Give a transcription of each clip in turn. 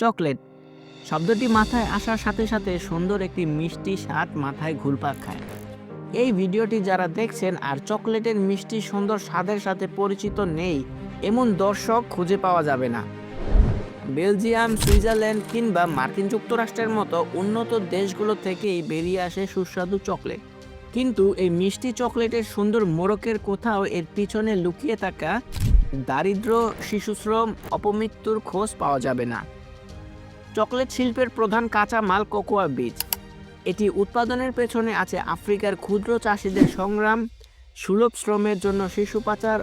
Chocolate শব্দটি মাথায় আসার সাথে সাথে সুন্দর একটি মিষ্টি স্বাদ মাথায় ঘুরপাক খায়। এই ভিডিওটি যারা দেখছেন আর চকলেটের মিষ্টি সুন্দর স্বাদের সাথে পরিচিত নেই এমন দর্শক খুঁজে পাওয়া যাবে না। বেলজিয়াম, সুইজারল্যান্ড কিংবা মার্কিন যুক্তরাষ্ট্রের মতো উন্নত দেশগুলো থেকেই বেরিয়ে আসে সুস্বাদু চকলেট, কিন্তু এই মিষ্টি চকলেটের সুন্দর মোড়কের কোথাও এর পিছনে লুকিয়ে থাকা দারিদ্র্য, শিশুশ্রম, অপমৃত্যুর খোঁজ পাওয়া যাবে না। চকলেট শিল্পের প্রধান কাঁচামাল কোকোয়া বীজ। এটি উৎপাদনের পেছনে আছে আফ্রিকার ক্ষুদ্র চাষিদের সংগ্রাম, সুলভ শ্রমের জন্য শিশু পাচার,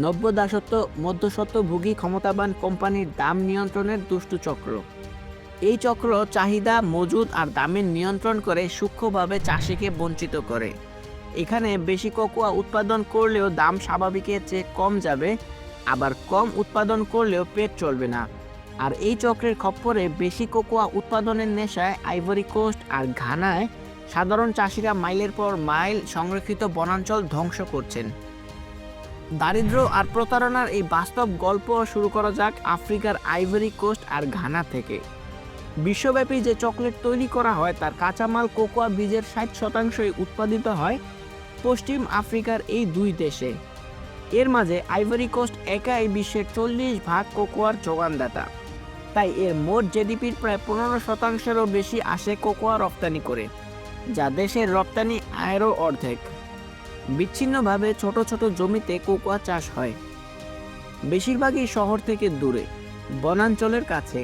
নব্যদাসত্ব, মধ্যস্বত্বভোগী ক্ষমতাবান কোম্পানির দাম নিয়ন্ত্রণের দুষ্টু চক্র। এই চক্র চাহিদা, মজুদ আর দামের নিয়ন্ত্রণ করে সূক্ষ্মভাবে চাষিকে বঞ্চিত করে। এখানে বেশি কোকোয়া উৎপাদন করলেও দাম স্বাভাবিকের চেয়ে কম যাবে, আবার কম উৎপাদন করলেও পেট চলবে না। আর এই চক্রের খপ্পরে বেশি কোকোয়া উৎপাদনের নেশায় আইভরি কোস্ট আর ঘানায় সাধারণ চাষিরা মাইলের পর মাইল সংরক্ষিত বনাঞ্চল ধ্বংস করছেন। দারিদ্র্য আর প্রতারণার এই বাস্তব গল্প শুরু করা যাক আফ্রিকার আইভরি কোস্ট আর ঘানা থেকে। বিশ্বব্যাপী যে চকলেট তৈরি করা হয় তার কাঁচামাল কোকোয়া বীজের 60% উৎপাদিত হয় পশ্চিম আফ্রিকার এই দুই দেশে। এর মাঝে আইভরি কোস্ট একাই বিশ্বের 40% কোকোয়ার যোগানদাতা। তাই এর মোট জিডিপির প্রায় 15%-এরও বেশি আসে কোকোয়া রপ্তানি করে, যা দেশের রপ্তানি আয়েরও অর্ধেক। বিচ্ছিন্নভাবে ছোট ছোট জমিতে কোকোয়া চাষ হয়, বেশিরভাগই শহর থেকে দূরে, বনাঞ্চলের কাছে।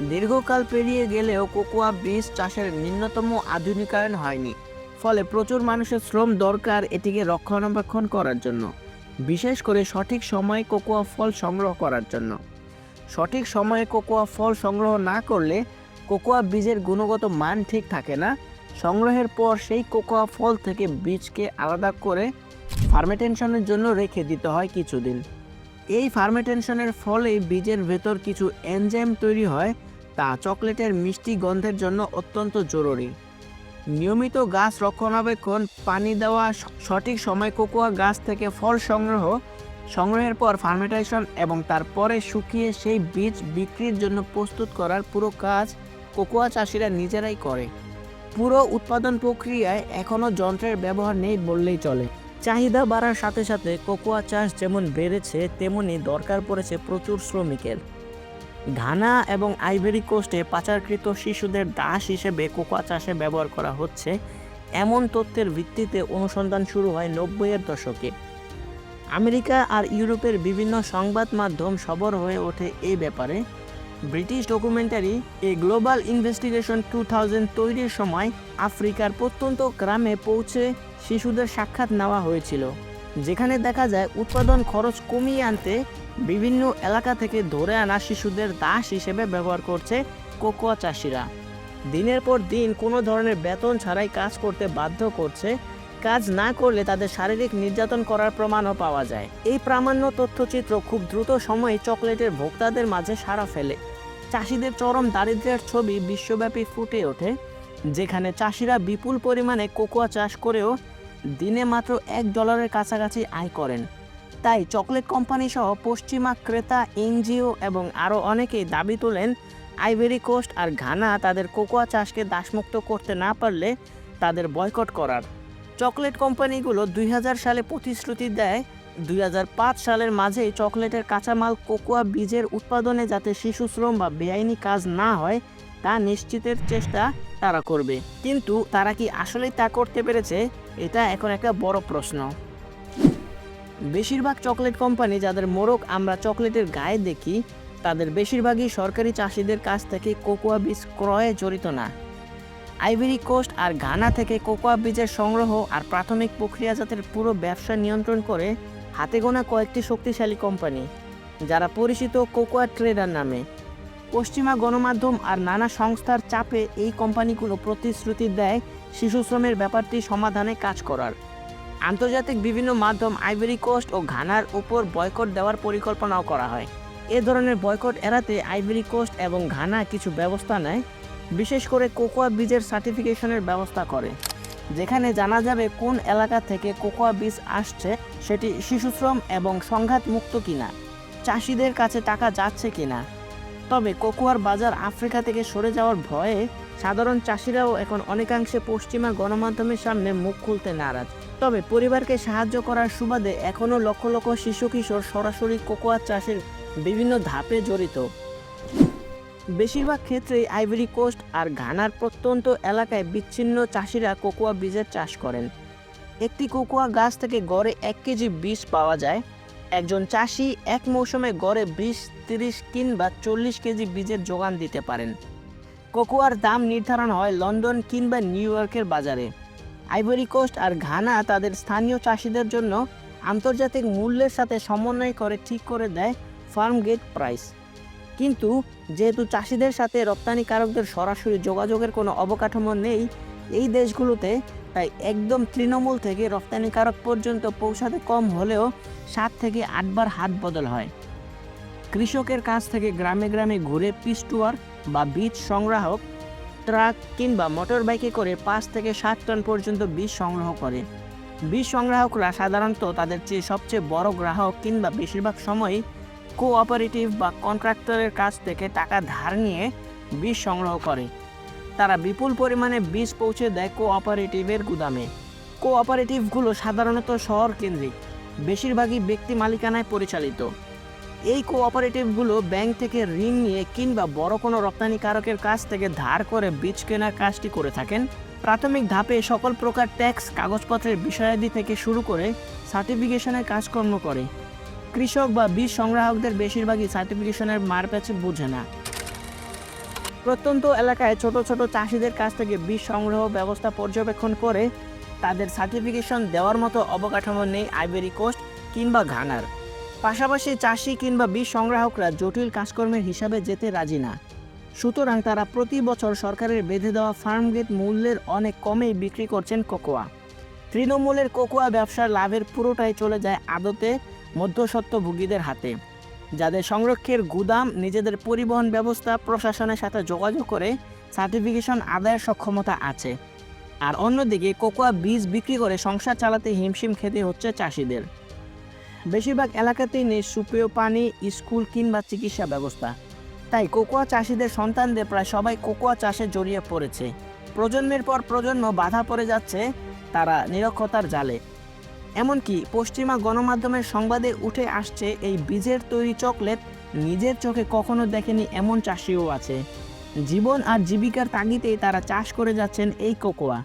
দীর্ঘকাল পেরিয়ে গেলেও কোকোয়া বীজ চাষের ন্যূনতম আধুনিকায়ন হয়নি, ফলে প্রচুর মানুষের শ্রম দরকার এটিকে রক্ষণাবেক্ষণ করার জন্য, বিশেষ করে সঠিক সময়ে কোকোয়া ফল সংগ্রহ করার জন্য। সঠিক সময়ে কোকোয়া ফল সংগ্রহ না করলে কোকোয়া বীজের গুণগত মান ঠিক থাকে না। সংগ্রহের পর সেই কোকোয়া ফল থেকে বীজকে আলাদা করে ফার্মেন্টেশনের জন্য রেখে দিতে হয় কিছুদিন। এই ফার্মেন্টেশনের ফলে বীজের ভেতর কিছু এনজাইম তৈরি হয়, তা চকলেটের মিষ্টি গন্ধের জন্য অত্যন্ত জরুরি। নিয়মিত গাছ রক্ষণাবেক্ষণ, পানি দেওয়া, সঠিক সময় কোকোয়া গাছ থেকে ফল সংগ্রহের পর ফার্মেন্টেশন এবং তারপরে শুকিয়ে সেই বীজ বিক্রির জন্য প্রস্তুত করার পুরো কাজ কোকোয়া চাষিরা নিজেরাই করে। পুরো উৎপাদন প্রক্রিয়ায় এখনও যন্ত্রের ব্যবহার নেই বললেই চলে। চাহিদা বাড়ার সাথে সাথে কোকোয়া চাষ যেমন বেড়েছে তেমনি দরকার পড়েছে প্রচুর শ্রমিকের। ঘানা এবং আইভরি কোস্টে পাচারকৃত শিশুদের দাস হিসেবে কোকোয়া চাষে ব্যবহার করা হচ্ছে, এমন তথ্যের ভিত্তিতে অনুসন্ধান শুরু হয় 90-এর দশকে। আমেরিকা আর ইউরোপের বিভিন্ন সংবাদ মাধ্যম সরব হয়ে ওঠে এই ব্যাপারে। ব্রিটিশ ডকুমেন্টারি এ গ্লোবাল ইনভেস্টিগেশন 2000 তৈরির সময় আফ্রিকার প্রত্যন্ত গ্রামে পৌঁছে শিশুদের সাক্ষাৎ নেওয়া হয়েছিল, যেখানে দেখা যায় উৎপাদন খরচ কমিয়ে আনতে বিভিন্ন এলাকা থেকে ধরে আনা শিশুদের দাস হিসেবে ব্যবহার করছে কোকোয়া চাষিরা। দিনের পর দিন কোনো ধরনের বেতন ছাড়াই কাজ করতে বাধ্য করছে, কাজ না করলে তাদের শারীরিক নির্যাতন করার প্রমাণও পাওয়া যায়। এই প্রামাণ্য তথ্যচিত্র খুব দ্রুত সময়ে চকলেটের ভোক্তাদের মাঝে সাড়া ফেলে। চাষিদের চরম দারিদ্র্যের ছবি বিশ্বব্যাপী ফুটে ওঠে, যেখানে চাষিরা বিপুল পরিমাণে কোকোয়া চাষ করেও দিনে মাত্র $1 কাছাকাছি আয় করেন। তাই চকলেট কোম্পানি সহ পশ্চিমা ক্রেতা, এনজিও এবং আরও অনেকেই দাবি তোলেন আইভরি কোস্ট আর ঘানা তাদের কোকোয়া চাষকে দাসমুক্ত করতে না পারলে তাদের বয়কট করার। চকলেট কোম্পানিগুলো 2000 সালে প্রতিশ্রুতি দেয় 2005 সালের মাঝেই চকলেটের কাঁচামাল কোকোয়া বীজের উৎপাদনে যাতে শিশু শ্রম বা বেআইনি কাজ না হয় তা নিশ্চিতের চেষ্টা তারা করবে, কিন্তু তারা কি আসলেই তা করতে পেরেছে? এটা এখন একটা বড় প্রশ্ন। বেশিরভাগ চকলেট কোম্পানি যাদের মোড়ক আমরা চকলেটের গায়ে দেখি তাদের বেশিরভাগই সরকারি চাষিদের কাছ থেকে কোকোয়া বীজ ক্রয়ে জড়িত না। আইভরি কোস্ট আর ঘানা থেকে কোকোয়া বীজের সংগ্রহ আর প্রাথমিক প্রক্রিয়াজাতের পুরো ব্যবসা নিয়ন্ত্রণ করে হাতে গোনা কয়েকটি শক্তিশালী কোম্পানি, যারা পরিচিত কোকোয়া ট্রেডার নামে। পশ্চিমা গণমাধ্যম আর নানা সংস্থার চাপে এই কোম্পানিগুলো প্রতিশ্রুতি দেয় শিশু শ্রমের ব্যাপারটি সমাধানে কাজ করার। আন্তর্জাতিক বিভিন্ন মাধ্যম আইভরি কোস্ট ও ঘানার উপর বয়কট দেওয়ার পরিকল্পনাও করা হয়। এ ধরনের বয়কট এড়াতে আইভরি কোস্ট এবং ঘানা কিছু ব্যবস্থা নেয়, বিশেষ করে কোকোয়া বীজের সার্টিফিকেশনের ব্যবস্থা করে, যেখানে জানা যাবে কোন এলাকা থেকে কোকোয়া বীজ আসছে, সেটি শিশুশ্রম এবং সংঘাত মুক্ত কিনা, চাষিদের কাছে টাকা যাচ্ছে কিনা। তবে কোকোয়ার বাজার আফ্রিকা থেকে সরে যাওয়ার ভয়ে সাধারণ চাষিরাও এখন অনেকাংশে পশ্চিমা গণমাধ্যমের সামনে মুখ খুলতে নারাজ। তবে পরিবারকে সাহায্য করার সুবাদে এখনও লক্ষ লক্ষ শিশু কিশোর সরাসরি কোকোয়া চাষের বিভিন্ন ধাপে জড়িত। বেশিরভাগ ক্ষেত্রেই আইভরি কোস্ট আর ঘানার প্রত্যন্ত এলাকায় বিচ্ছিন্ন চাষিরা কোকোয়া বীজের চাষ করেন। একটি কোকোয়া গাছ থেকে গড়ে 1 কেজি বীজ পাওয়া যায়। একজন চাষি এক মৌসুমে গড়ে 20-30 কিংবা 40 কেজি বীজের যোগান দিতে পারেন। কোকোয়ার দাম নির্ধারণ হয় লন্ডন কিংবা নিউ ইয়র্কের বাজারে। আইভরি কোস্ট আর ঘানা তাদের স্থানীয় চাষিদের জন্য আন্তর্জাতিক মূল্যের সাথে সমন্বয় করে ঠিক করে দেয় ফার্ম গেট প্রাইস। কিন্তু যেহেতু চাষিদের সাথে রপ্তানিকারকদের সরাসরি যোগাযোগের কোনো অবকাঠামো নেই এই দেশগুলোতে, তাই একদম তৃণমূল থেকে রপ্তানিকারক পর্যন্ত পৌঁছাতে কম হলেও 7 থেকে 8 বার হাত বদল হয়। কৃষকের কাছ থেকে গ্রামে গ্রামে ঘুরে পিস্টুয়ার বা বীজ সংগ্রাহক ট্রাক কিংবা মোটর বাইকে করে 5 থেকে 7 টন পর্যন্ত বীজ সংগ্রহ করে। বীজ সংগ্রাহকরা সাধারণত তাদের চেয়ে সবচেয়ে বড় গ্রাহক কিংবা বেশিরভাগ সময়ই কোঅপারেটিভ বা কন্ট্রাক্টরের কাছ থেকে টাকা ধার নিয়ে বীজ সংগ্রহ করে। তারা বিপুল পরিমাণে বীজ পৌঁছে দেয় কোঅপারেটিভের গুদামে। কোঅপারেটিভগুলো সাধারণত শহর কেন্দ্রিক, বেশিরভাগই ব্যক্তি মালিকানায় পরিচালিত। এই কোঅপারেটিভগুলো ব্যাংক থেকে ঋণ নিয়ে কিংবা বড় কোনো রপ্তানিকারকের কাছ থেকে ধার করে বীজ কেনার কাজটি করে থাকেন। প্রাথমিক ধাপে সকল প্রকার ট্যাক্স, কাগজপত্রের বিষয়াদি থেকে শুরু করে সার্টিফিকেশনের কাজকর্ম করে। কৃষক বা বীজ সংগ্রাহকদের বেশিরভাগই সার্টিফিকেশনের মারপ্যাচে বোঝে না। প্রত্যন্ত এলাকায় ছোট ছোট চাষিদের কাছ থেকে বীজ সংগ্রহ ব্যবস্থা পর্যবেক্ষণ করে তাদের সার্টিফিকেশন দেওয়ার মতো অবকাঠামো নেই আইভরি কোস্ট কিংবা ঘানার। পাশাপাশি চাষি কিংবা বীজ সংগ্রাহকরা জটিল কাজকর্মের হিসাবে যেতে রাজি না। সুতরাং তারা প্রতি বছর সরকারের বেঁধে দেওয়া ফার্মগেট মূল্যের অনেক কমেই বিক্রি করছেন কোকোয়া। তৃণমূলের কোকোয়া ব্যবসার লাভের পুরোটাই চলে যায় আদতে মধ্যস্বত্বভোগীদের হাতে, যাদের সংরক্ষণের গুদাম, নিজেদের পরিবহন ব্যবস্থা, প্রশাসনের সাথে যোগাযোগ করে সার্টিফিকেশন আদায়ের সক্ষমতা আছে। আর অন্যদিকে কোকোয়া বীজ বিক্রি করে সংসার চালাতে হিমশিম খেতে হচ্ছে চাষিদের। বেশিরভাগ এলাকাতেই নেই সুপেয় পানি, স্কুল কিংবা চিকিৎসা ব্যবস্থা। তাই কোকোয়া চাষিদের সন্তানদের প্রায় সবাই কোকোয়া চাষে জড়িয়ে পড়েছে। প্রজন্মের পর প্রজন্ম বাধা পড়ে যাচ্ছে তারা নিরক্ষতার জালে। এমনকি পশ্চিমা গণমাধ্যমের সংবাদে উঠে আসছে এই বীজের তৈরি চকলেট নিজের চোখে কখনো দেখেনি এমন চাষিও আছে। জীবন আর জীবিকার তাগিদেই তারা চাষ করে যাচ্ছেন এই কোকোয়া।